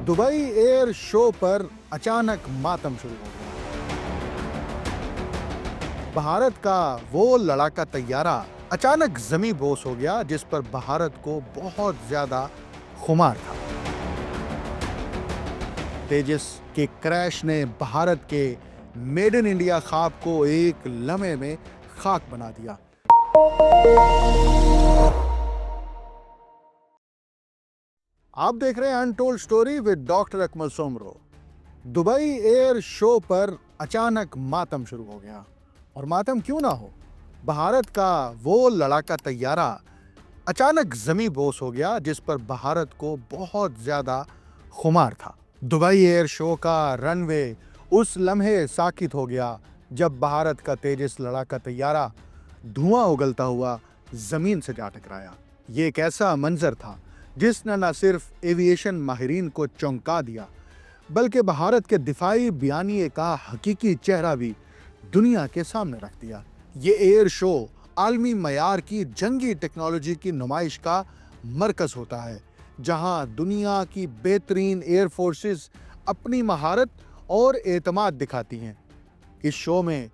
Dubai air show पर अचानक मातम शुरू हो गया। भारत का वो लड़ाका तैयारा अचानक जमी बोस हो गया जिस पर भारत को बहुत ज्यादा खुमार था। तेजस के क्रैश ने भारत के मेड इन इंडिया ख्वाब को एक लम्हे में खाक बना दिया। आप देख रहे हैं untold story with doctor Akmal Soomro. Dubai air show पर अचानक मातम शुरू हो गया, और मातम क्यों ना हो, भारत का वो लड़ाका तैयारा अचानक जमी बोस हो गया जिस पर भारत को बहुत ज्यादा खुमार था। दुबई एयर शो का रनवे उस लम्हे साकित हो गया जब भारत का तेजस लड़ाका तैयारा धुआं उगलता हुआ जमीन से जा टकराया। ये एक ऐसा मंजर था जिसने न सिर्फ एविएशन माहिरीन को चौंका दिया, बल्कि भारत के दिफाई बयानिए का हकीकी चेहरा भी दुनिया के सामने रख दिया। ये एयर शो आलमी मयार की जंगी टेक्नोलॉजी की नुमाइश का मरकज होता है, जहां दुनिया की बेहतरीन एयर फोर्सेस अपनी महारत और एतमाद दिखाती हैं। इस शो में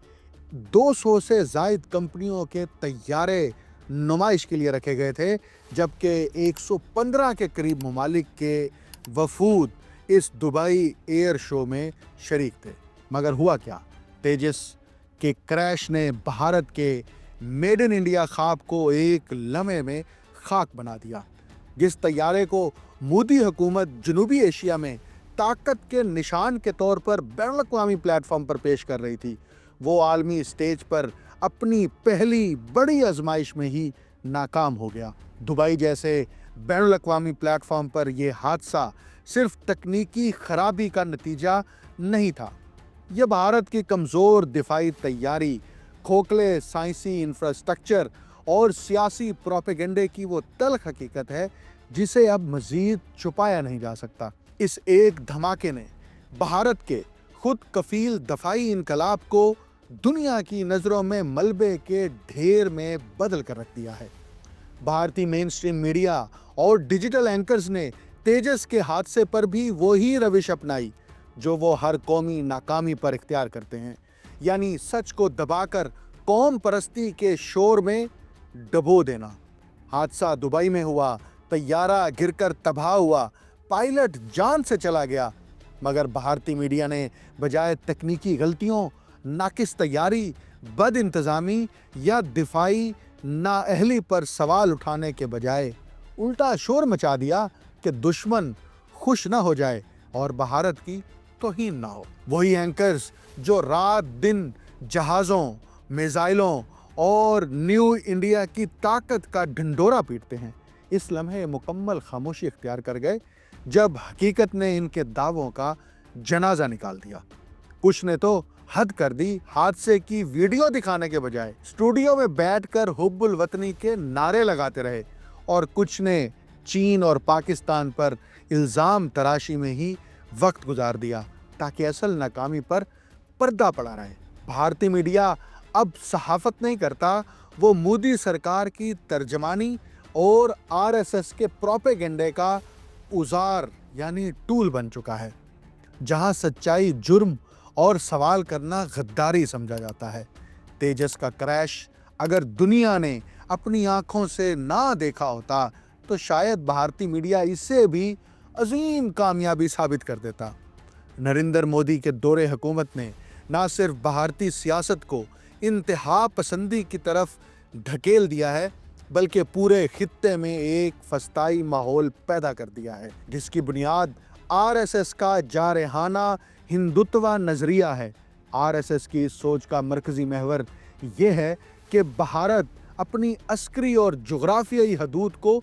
200 से ज़ायद कंपनियों के तैयारे नुमाइश के लिए रखे गए थे, जबकि 115 के करीब ममालिक के वफूद इस दुबई एयर शो में शरीक थे। मगर हुआ क्या? तेजस के क्रैश ने भारत के मेड इन इंडिया ख्वाब को एक लम्हे में खाक बना दिया। जिस तैयारे को मोदी हुकूमत जनूबी एशिया में ताकत के निशान के तौर पर बैनुल-अक़वामी प्लेटफॉर्म पर पेश कर रही थी, वो आलमी स्टेज पर अपनी पहली बड़ी आजमाइश में ही नाकाम हो गया। दुबई जैसे बैनुल-अक़वामी प्लेटफॉर्म पर यह हादसा सिर्फ तकनीकी खराबी का नतीजा नहीं था। यह भारत की कमज़ोर दिफाई तैयारी, खोखले साइंसी इंफ्रास्ट्रक्चर और सियासी प्रोपेगेंडे की वो तल्ख हकीकत है जिसे अब मज़ीद छुपाया नहीं जा सकता। इस एक धमाके ने भारत के खुद कफील दफाई इनकलाब को दुनिया की नज़रों में मलबे के ढेर में बदल कर रख दिया है। भारतीय मेन स्ट्रीम मीडिया और डिजिटल एंकर्स ने तेजस के हादसे पर भी वही रविश अपनाई जो वो हर कौमी नाकामी पर इख्तियार करते हैं, यानी सच को दबाकर कौम परस्ती के शोर में डबो देना। हादसा दुबई में हुआ, तैयारा गिरकर तबाह हुआ, पायलट जान से चला गया, मगर भारतीय मीडिया ने बजाय तकनीकी गलतियों, नाकिस तैयारी, बद इंतज़ामी या दिफाई नाअहली पर सवाल उठाने के बजाय उल्टा शोर मचा दिया कि दुश्मन खुश ना हो जाए और भारत की तौहीन ना हो। वही एंकर्स जो रात दिन जहाज़ों, मिसाइलों और न्यू इंडिया की ताकत का ढिंढोरा पीटते हैं, इस लम्हे मुकम्मल खामोशी इख्तियार कर गए जब हकीकत ने इनके दावों का जनाजा निकाल दिया। कुछ ने तो हद कर दी, हादसे की वीडियो दिखाने के बजाय स्टूडियो में बैठकर हुब्बुल वतनी के नारे लगाते रहे, और कुछ ने चीन और पाकिस्तान पर इल्ज़ाम तराशी में ही वक्त गुजार दिया ताकि असल नाकामी पर पर्दा पड़ा रहे। भारतीय मीडिया अब सहाफ़त नहीं करता, वो मोदी सरकार की तर्जमानी और आरएसएस के प्रोपेगेंडे का औजार यानी टूल बन चुका है, जहां सच्चाई जुर्म और सवाल करना गद्दारी समझा जाता है। तेजस का क्रैश अगर दुनिया ने अपनी आंखों से ना देखा होता तो शायद भारतीय मीडिया इसे भी अजीम कामयाबी साबित कर देता। नरेंद्र मोदी के दौरे हुकूमत ने ना सिर्फ भारतीय सियासत को इंतहा पसंदी की तरफ ढकेल दिया है, बल्कि पूरे खित्ते में एक फस्ताई माहौल पैदा कर दिया है, जिसकी बुनियाद आरएसएस का जारहाना हिंदुत्व नज़रिया है। आरएसएस की इस सोच का मरकज़ी महवर ये है कि भारत अपनी अस्करी और जुग़राफ़ियाई हदूद को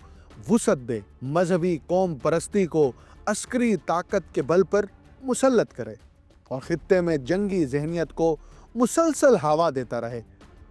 वुसअत दे, मजहबी कौम परस्ती को अस्करी ताकत के बल पर मुसल्लत करे और खित्ते में जंगी जहनियत को मुसलसल हवा देता रहे।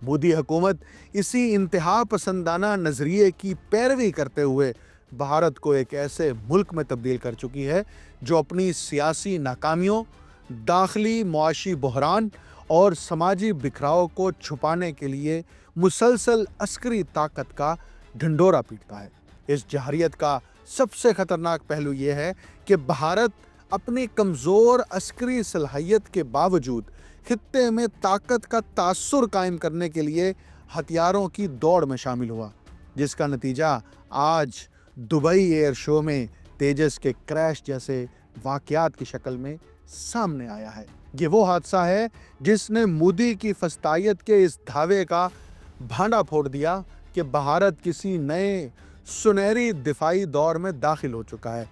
मोदी हुकूमत इसी इंतहा पसंदाना नज़रिए की पैरवी करते हुए भारत को एक ऐसे मुल्क में तब्दील कर चुकी है जो अपनी सियासी नाकामियों, दाखिली मुआशी बहरान और समाजी बिखराव को छुपाने के लिए मुसलसल अस्करी ताकत का ढिंढोरा पीटता है। इस जहरियत का सबसे खतरनाक पहलू ये है कि भारत اپنی کمزور عسکری صلاحیت کے باوجود خطے میں طاقت کا تاثر قائم کرنے کے لیے ہتھیاروں کی دوڑ میں شامل ہوا، جس کا نتیجہ آج دبئی ایئر شو میں تیجس کے کریش جیسے واقعات کی شکل میں سامنے آیا ہے۔ یہ وہ حادثہ ہے جس نے مودی کی فسطائیت کے اس دعوے کا بھانڈا پھوڑ دیا کہ بھارت کسی نئے سنہری دفاعی دور میں داخل ہو چکا ہے۔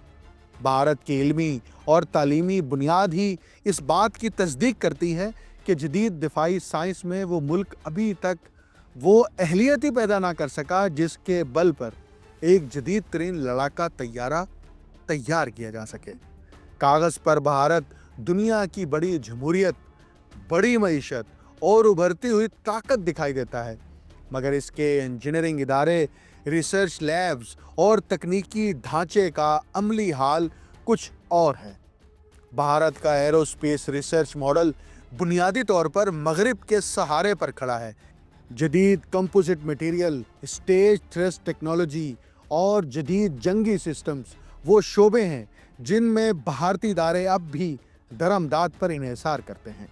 بھارت کی علمی اور تعلیمی بنیاد ہی اس بات کی تصدیق کرتی ہے کہ جدید دفاعی سائنس میں وہ ملک ابھی تک وہ اہلیت ہی پیدا نہ کر سکا جس کے بل پر ایک جدید ترین لڑاکا طیارہ تیار کیا جا سکے۔ کاغذ پر بھارت دنیا کی بڑی جمہوریت، بڑی معیشت اور ابھرتی ہوئی طاقت دکھائی دیتا ہے، مگر اس کے انجینئرنگ ادارے، ریسرچ لیبز اور تکنیکی ڈھانچے کا عملی حال کچھ اور ہے۔ بھارت کا ایرو اسپیس ریسرچ ماڈل بنیادی طور پر مغرب کے سہارے پر کھڑا ہے۔ جدید composite material, stage thrust technology اور جدید جنگی سسٹمز وہ شعبے ہیں جن میں بھارتی ادارے اب بھی درآمدات پر انحصار کرتے ہیں۔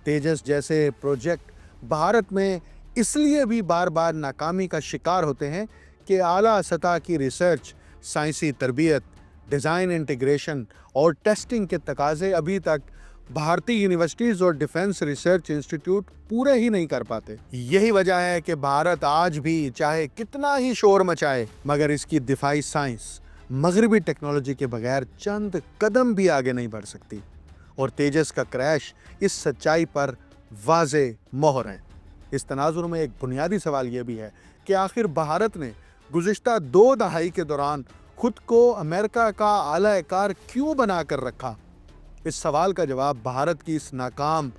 تیجس جیسے پروجیکٹ بھارت میں اس لیے بھی بار بار ناکامی کا شکار ہوتے ہیں کہ اعلیٰ سطح کی ریسرچ، سائنسی تربیت، ڈیزائن انٹیگریشن اور ٹیسٹنگ کے تقاضے ابھی تک بھارتی یونیورسٹیز اور ڈیفنس ریسرچ انسٹیٹیوٹ پورے ہی نہیں کر پاتے۔ یہی وجہ ہے کہ بھارت آج بھی چاہے کتنا ہی شور مچائے، مگر اس کی دفاعی سائنس مغربی ٹیکنالوجی کے بغیر چند قدم بھی آگے نہیں بڑھ سکتی، اور تیجس کا کریش اس سچائی پر واضح مہر ہے۔ اس تناظر میں ایک بنیادی سوال یہ بھی ہے کہ آخر بھارت نے گزشتہ 2 دہائی کے دوران خود کو امریکہ کا اعلیٰ کار کیوں بنا کر رکھا؟ اس سوال کا جواب بھارت کی اس ناکام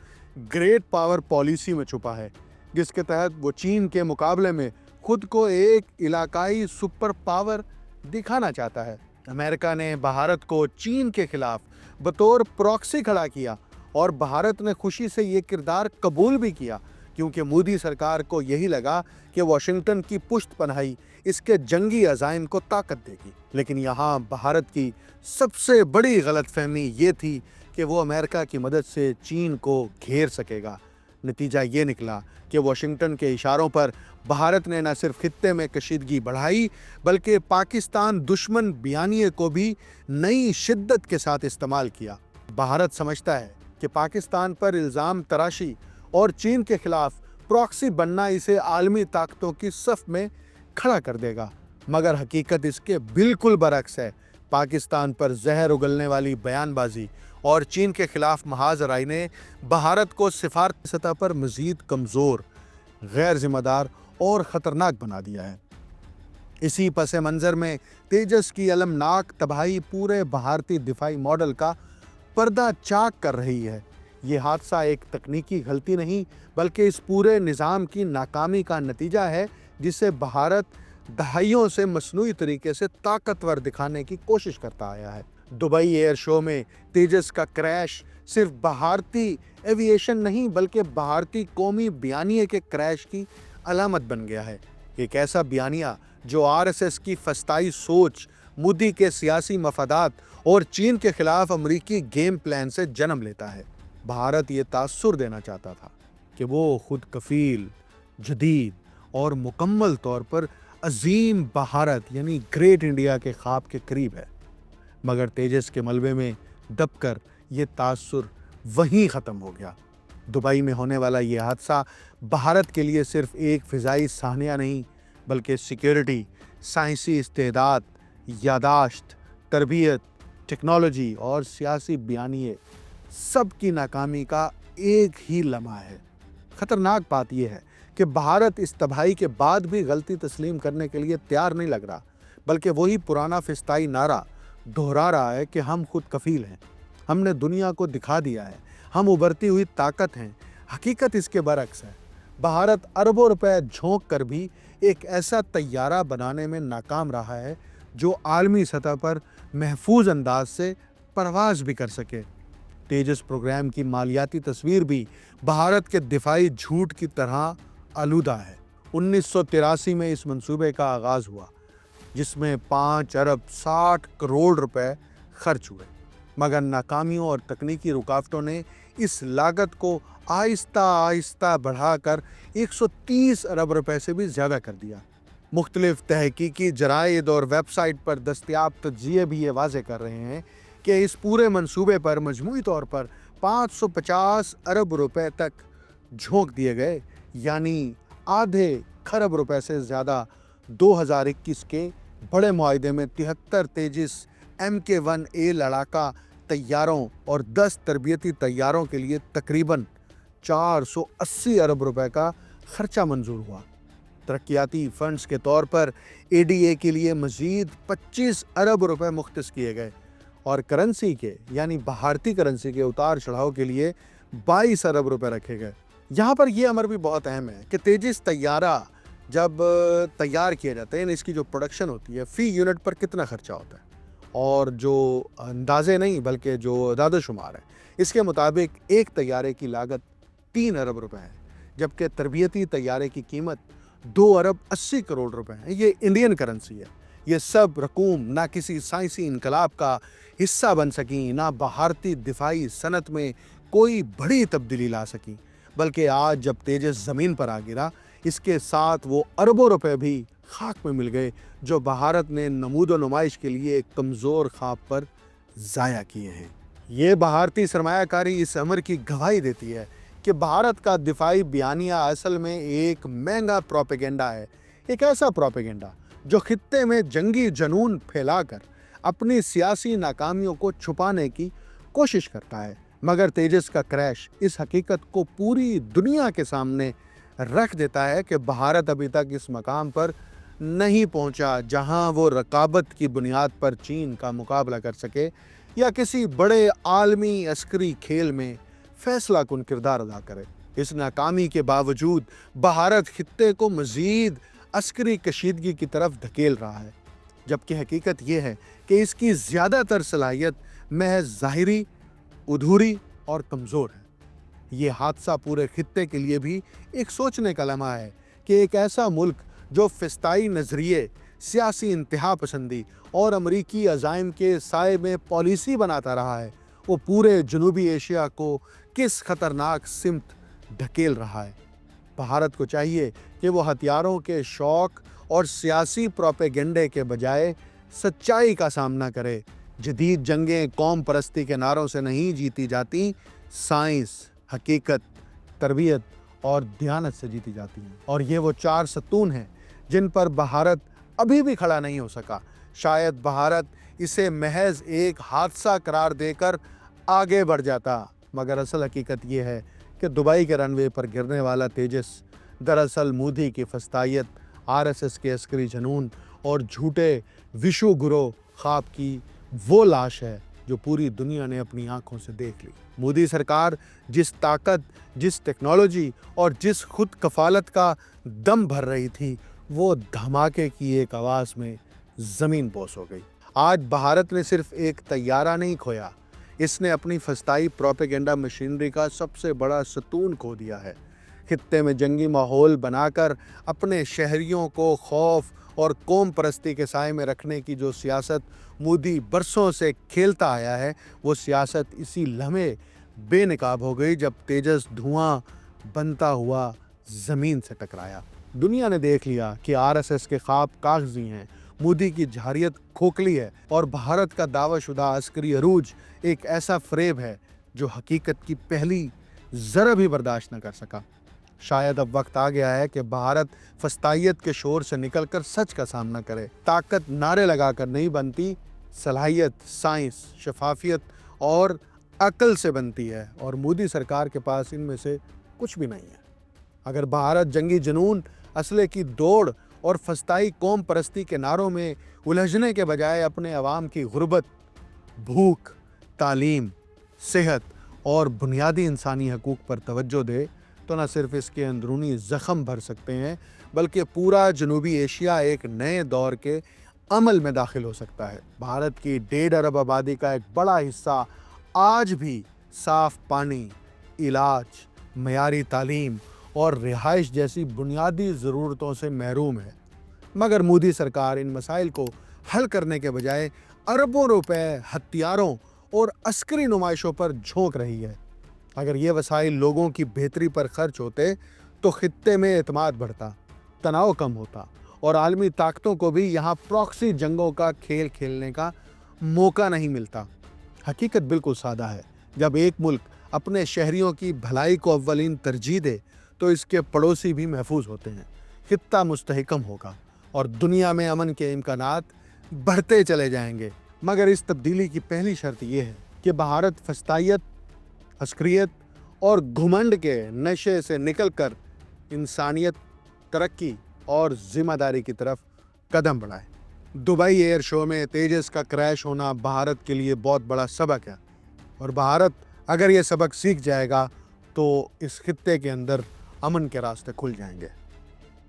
گریٹ پاور پالیسی میں چھپا ہے، جس کے تحت وہ چین کے مقابلے میں خود کو ایک علاقائی سپر پاور دکھانا چاہتا ہے۔ امریکہ نے بھارت کو چین کے خلاف بطور پراکسی کھڑا کیا، اور بھارت نے خوشی سے یہ کردار قبول بھی کیا، کیونکہ مودی سرکار کو یہی لگا کہ واشنگٹن کی پشت پناہی اس کے جنگی عزائم کو طاقت دے گی۔ لیکن یہاں بھارت کی سب سے بڑی غلط فہمی یہ تھی کہ وہ امریکہ کی مدد سے چین کو گھیر سکے گا۔ نتیجہ یہ نکلا کہ واشنگٹن کے اشاروں پر بھارت نے نہ صرف خطے میں کشیدگی بڑھائی، بلکہ پاکستان دشمن بیانیے کو بھی نئی شدت کے ساتھ استعمال کیا۔ بھارت سمجھتا ہے کہ پاکستان پر الزام تراشی اور چین کے خلاف پراکسی بننا اسے عالمی طاقتوں کی صف میں کھڑا کر دے گا، مگر حقیقت اس کے بالکل برعکس ہے۔ پاکستان پر زہر اگلنے والی بیان بازی اور چین کے خلاف محاذ رائی نے بھارت کو سفارتی سطح پر مزید کمزور، غیر ذمہ دار اور خطرناک بنا دیا ہے۔ اسی پس منظر میں تیجس کی المناک تباہی پورے بھارتی دفاعی ماڈل کا پردہ چاک کر رہی ہے۔ یہ حادثہ ایک تکنیکی غلطی نہیں، بلکہ اس پورے نظام کی ناکامی کا نتیجہ ہے جسے بھارت دہائیوں سے مصنوعی طریقے سے طاقتور دکھانے کی کوشش کرتا آیا ہے۔ دبئی ایئر شو میں تیجس کا کریش صرف بھارتی ایویشن نہیں، بلکہ بھارتی قومی بیانیے کے کریش کی علامت بن گیا ہے۔ ایک ایسا بیانیہ جو RSS کی فسطائی سوچ، مودی کے سیاسی مفادات اور چین کے خلاف امریکی گیم پلان سے جنم لیتا ہے۔ بھارت یہ تاثر دینا چاہتا تھا کہ وہ خود کفیل، جدید اور مکمل طور پر عظیم بھارت یعنی گریٹ انڈیا کے خواب کے قریب ہے، مگر تیجس کے ملبے میں دب کر یہ تاثر وہیں ختم ہو گیا۔ دبئی میں ہونے والا یہ حادثہ بھارت کے لیے صرف ایک فضائی سانحہ نہیں، بلکہ سیکیورٹی، سائنسی استعداد، یادداشت، تربیت، ٹیکنالوجی اور سیاسی بیانیے سب کی ناکامی کا ایک ہی لمحہ ہے۔ خطرناک بات یہ ہے کہ بھارت اس تباہی کے بعد بھی غلطی تسلیم کرنے کے لیے تیار نہیں لگ رہا، بلکہ وہی پرانا فسطائی نعرہ دہرا رہا ہے کہ ہم خود کفیل ہیں، ہم نے دنیا کو دکھا دیا ہے، ہم ابھرتی ہوئی طاقت ہیں۔ حقیقت اس کے برعکس ہے۔ بھارت اربوں روپے جھونک کر بھی ایک ایسا طیارہ بنانے میں ناکام رہا ہے جو عالمی سطح پر محفوظ انداز سے پرواز بھی کر سکے۔ تیجس پروگرام کی مالیاتی تصویر بھی بھارت کے دفاعی جھوٹ کی طرح آلودہ ہے۔ 1983 میں اس منصوبے کا آغاز ہوا، جس میں 5 ارب 60 کروڑ روپے خرچ ہوئے، मगर नाकामियों और तकनीकी रुकावटों ने इस लागत को आहिस्ता आहिस्ता बढ़ाकर 130 अरब रुपए से भी ज़्यादा कर दिया। मुख्तलिफ तहकीकी जराइद और वेबसाइट पर दस्तयाब तज्ज़िये भी ये वाज़े कर रहे हैं कि इस पूरे मंसूबे पर मजमूई तौर पर 550 अरब रुपए तक झोंक दिए गए, यानी आधे खरब रुपए से ज़्यादा 2021 के बड़े मुआहिदे में 73 तेजिस MK-1A लड़ाका तैयारों और 10 तरबियती तैयारों के लिए तकरीबन 480 अरब रुपए का खर्चा मंजूर हुआ। तरक्याती फंड्स के तौर पर ADA के लिए मज़ीद 25 अरब रुपए मुख्तस किए गए और करेंसी के यानी भारतीय करेंसी के उतार चढ़ाव के लिए 22 अरब रुपए रखे गए। यहाँ पर यह अमर भी बहुत अहम है कि तेजिस तैयारा जब तैयार किया जाता है, इसकी जो प्रोडक्शन होती है फ़ी यूनिट पर कितना खर्चा होता है, और जो अंदाज़े नहीं बल्कि जो दादोशुमार है, इसके मुताबिक एक तैयारे की लागत 3 अरब रुपए है, जबकि तरबियती तैयारे की कीमत 2 अरब 80 करोड़ रुपए है। ये इंडियन करेंसी है। ये सब रकूम ना किसी साइंसी इनकलाब का हिस्सा बन सकी, ना भारतीय दिफाई सनत में कोई बड़ी तब्दीली ला सकी, बल्कि आज जब तेजस ज़मीन पर आ गिरा, इसके साथ वो अरबों रुपए भी खाक में मिल गए जो भारत ने नमूद व नुमाइश के लिए एक कमज़ोर ख्वाब पर ज़ाया किए हैं। ये भारतीय सरमायाकारी इस अमर की गवाही देती है कि भारत का दिफाई बयानिया असल में एक महंगा प्रोपेगेंडा है, एक ऐसा प्रोपेगेंडा जो खित्ते में जंगी जनून फैलाकर अपनी सियासी नाकामियों को छुपाने की कोशिश करता है। मगर तेजस का क्रैश इस हकीकत को पूरी दुनिया के सामने रख देता है कि भारत अभी तक इस मकाम पर नहीं पहुंचा जहां वो रकाबत की बुनियाद पर चीन का मुकाबला कर सके या किसी बड़े आलमी अस्करी खेल में फैसला कुन किरदार अदा करे। इस नाकामी के बावजूद भारत खित्ते को मज़ीद अस्करी कशीदगी की तरफ धकेल रहा है, जबकि हकीकत यह है कि इसकी ज़्यादातर सलाहियत महज ज़ाहिरी, अधूरी और कमज़ोर है। ये हादसा पूरे खित्ते के लिए भी एक सोचने का लम्हा है कि एक ऐसा मुल्क जो फ़िस्ताई नज़रिए, सियासी इंतहा पसंदी और अमरीकी अज़ाइम के साए में पॉलिसी बनाता रहा है, वो पूरे जनूबी एशिया को किस खतरनाक सिमत ढकेल रहा है। भारत को चाहिए कि वो हथियारों के शौक और सियासी प्रोपेगेंडे के बजाय सच्चाई का सामना करे। जदीद जंगें कौम परस्ती के नारों से नहीं जीती जाती, साइंस, हकीकत, तरबियत और दियानत से जीती जाती हैं। और ये वो 4 सतून हैं जिन पर भारत अभी भी खड़ा नहीं हो सका। शायद भारत इसे महज एक हादसा करार देकर आगे बढ़ जाता, मगर असल हकीकत ये है कि दुबई के रनवे पर गिरने वाला तेजस दरअसल मोदी की फस्तायत, RSS के अस्करी जनून और झूठे विश्व गुरु ख्वाब की वो लाश है जो पूरी दुनिया ने अपनी आंखों से देख ली। मोदी सरकार जिस ताकत, जिस टेक्नोलॉजी और जिस खुद कफालत का दम भर रही थी, वो धमाके की एक आवाज़ में ज़मीन बोस हो गई। आज भारत ने सिर्फ एक तैयारा नहीं खोया, इसने अपनी फस्ताई प्रोपेगेंडा मशीनरी का सबसे बड़ा सतून खो दिया है। खित्ते में जंगी माहौल बनाकर अपने शहरियों को खौफ और कौम परस्ती के साए में रखने की जो सियासत मोदी बरसों से खेलता आया है, वो सियासत इसी लम्हे बेनकाब हो गई जब तेजस धुआं बनता हुआ ज़मीन से टकराया। दुनिया ने देख लिया कि RSS के ख्वाब कागजी हैं, मोदी की जहारियत खोखली है और भारत का दावाशुदा अस्करी अरूज एक ऐसा फ़रेब है जो हकीकत की पहली ज़रा भी बर्दाश्त न कर सका। शायद अब वक्त आ गया है कि भारत फस्तायत के शोर से निकलकर सच का सामना करे। ताकत नारे लगाकर नहीं बनती, सलाहियत, साइंस, शफाफियत और अक्ल से बनती है, और मोदी सरकार के पास इनमें से कुछ भी नहीं है। अगर भारत जंगी जुनून, असले की दौड़ और फस्ताई कौम परस्ती के नारों में उलझने के बजाय अपने अवाम की गुर्बत, भूख, तालीम, सेहत और बुनियादी इंसानी हकूक़ पर तवज्जो दे, तो न सिर्फ इसके अंदरूनी ज़ख़म भर सकते हैं, बल्कि पूरा जनूबी एशिया एक नए दौर के अमल में दाखिल हो सकता है। भारत की 1.5 अरब आबादी का एक बड़ा हिस्सा आज भी साफ़ पानी, इलाज, मयारी तालीम और रिहाइश जैसी बुनियादी ज़रूरतों से महरूम है। मगर मोदी सरकार इन मसाइल को हल करने के बजाय अरबों रुपए हथियारों और अस्करी नुमाइशों पर झोंक रही है। अगर ये वसाइल लोगों की बेहतरी पर खर्च होते तो खित्ते में एतमाद बढ़ता, तनाव कम होता और आलमी ताकतों को भी यहाँ प्रॉक्सी जंगों का खेल खेलने का मौका नहीं मिलता। हकीकत बिल्कुल सादा है, जब एक मुल्क अपने शहरियों की भलाई को अव्वलीन तरजीह दे तो इसके पड़ोसी भी महफूज होते हैं, खित्ता मुस्तहकम होगा और दुनिया में अमन के इम्कानात बढ़ते चले जाएंगे। मगर इस तब्दीली की पहली शर्त यह है कि भारत फस्तायत, अस्करियत और घुमंड के नशे से निकलकर इंसानियत, तरक्की और जिम्मेदारी की तरफ कदम बढ़ाए। दुबई एयर शो में तेजस का क्रैश होना भारत के लिए बहुत बड़ा सबक है और भारत अगर ये सबक सीख जाएगा तो इस खित्ते के अंदर अमन के रास्ते खुल जाएंगे।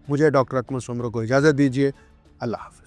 मुझे डॉक्टर अकमल सोमरो को इजाज़त दीजिए। अल्लाह हाफ़िज़।